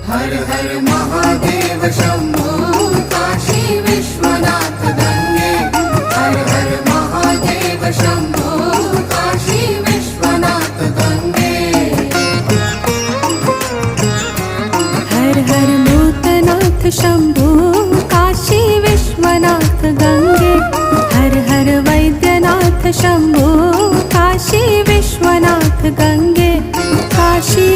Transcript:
हर हर Mahadev Shambho Kashi Vishwanath Gange. हर हर Mahadev Shambho Kashi Vishwanath Gange. हर हर Bhootnath Shambho Kashi Vishwanath Gange. हर हर Vaidyanath Shambho Kashi Vishwanath Gange. Kashi